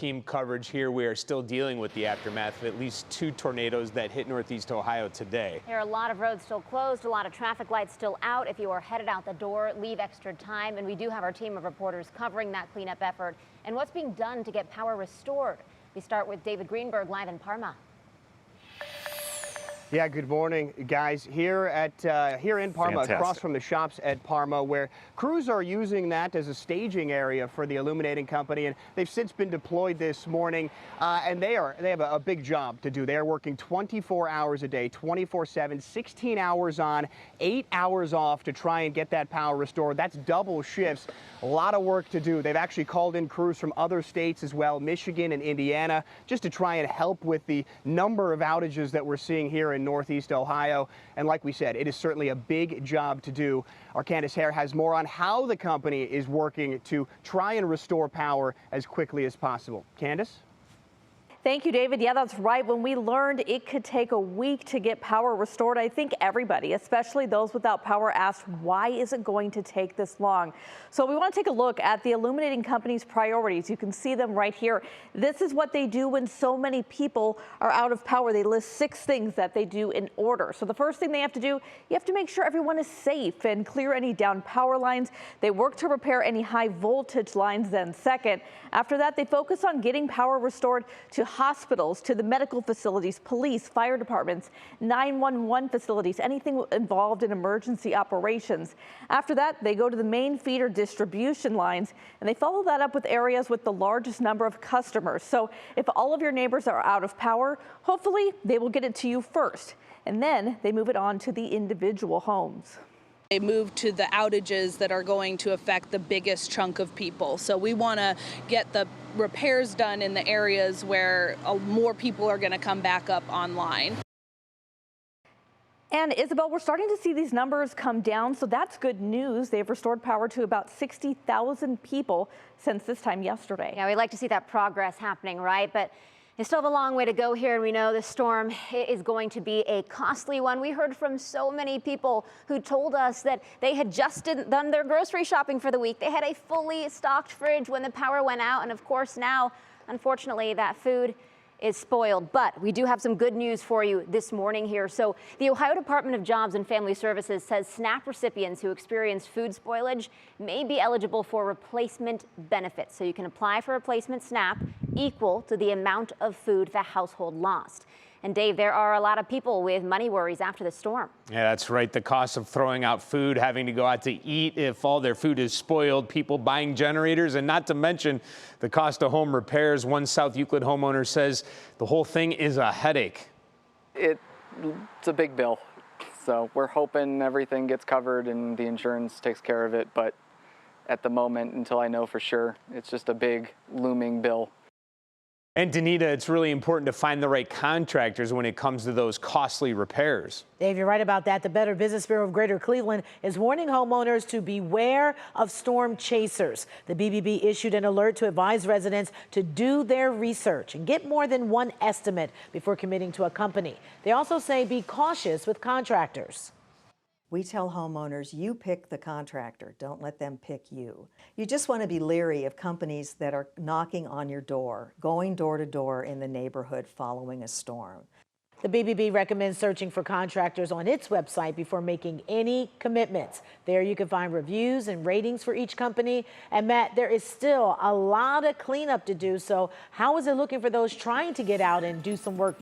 team coverage here. We are still dealing with the aftermath of at least 2 tornadoes that hit Northeast Ohio today. There are a lot of roads still closed, a lot of traffic lights still out. If you are headed out the door, leave extra time. And we do have our team of reporters covering that cleanup effort and what's being done to get power restored. We start with David Greenberg live in Parma. Yeah, good morning, guys. Here in Parma, Fantastic. Across from the shops at Parma, where crews are using that as a staging area for the illuminating company, and they've since been deployed this morning. And they have a big job to do. They are working 24 hours a day, 24/7, 16 hours on, 8 hours off to try and get that power restored. That's double shifts. A lot of work to do. They've actually called in crews from other states as well, Michigan and Indiana, just to try and help with the number of outages that we're seeing here in Northeast Ohio. And like we said, it is certainly a big job to do. Our Candace Hare has more on how the company is working to try and restore power as quickly as possible. Candace? Thank you, David. Yeah, that's right. When we learned it could take a week to get power restored, I think everybody, especially those without power, asked, why is it going to take this long? So we want to take a look at the illuminating company's priorities. You can see them right here. This is what they do when so many people are out of power. They list 6 things that they do in order. So the first thing they have to do, you have to make sure everyone is safe and clear any down power lines. They work to repair any high voltage lines. Then second, after that, they focus on getting power restored to hospitals, to the medical facilities, police, fire departments, 911 facilities, anything involved in emergency operations. After that, they go to the main feeder distribution lines, and they follow that up with areas with the largest number of customers. So if all of your neighbors are out of power, hopefully they will get it to you first, and then they move it on to the individual homes. They move to the outages that are going to affect the biggest chunk of people. So we want to get the repairs done in the areas where more people are going to come back up online. And Isabel, we're starting to see these numbers come down, so that's good news. They've restored power to about 60,000 people since this time yesterday. Yeah, we'd like to see that progress happening, right? But they still have a long way to go here, and we know the storm is going to be a costly one. We heard from so many people who told us that they had just done their grocery shopping for the week. They had a fully stocked fridge when the power went out, and of course now, unfortunately, that food is spoiled. But we do have some good news for you this morning here. So the Ohio Department of Jobs and Family Services says SNAP recipients who experience food spoilage may be eligible for replacement benefits. So you can apply for replacement SNAP equal to the amount of food the household lost. And Dave, there are a lot of people with money worries after the storm. Yeah, that's right. The cost of throwing out food, having to go out to eat if all their food is spoiled, people buying generators, and not to mention the cost of home repairs. One South Euclid homeowner says the whole thing is a headache. It's a big bill. So we're hoping everything gets covered and the insurance takes care of it. But at the moment, until I know for sure, it's just a big looming bill. And Danita, it's really important to find the right contractors when it comes to those costly repairs. Dave, you're right about that. The Better Business Bureau of Greater Cleveland is warning homeowners to beware of storm chasers. The BBB issued an alert to advise residents to do their research and get more than one estimate before committing to a company. They also say be cautious with contractors. We tell homeowners, you pick the contractor, don't let them pick you. You just want to be leery of companies that are knocking on your door, going door to door in the neighborhood following a storm. The BBB recommends searching for contractors on its website before making any commitments. There you can find reviews and ratings for each company. And Matt, there is still a lot of cleanup to do. So how is it looking for those trying to get out and do some work?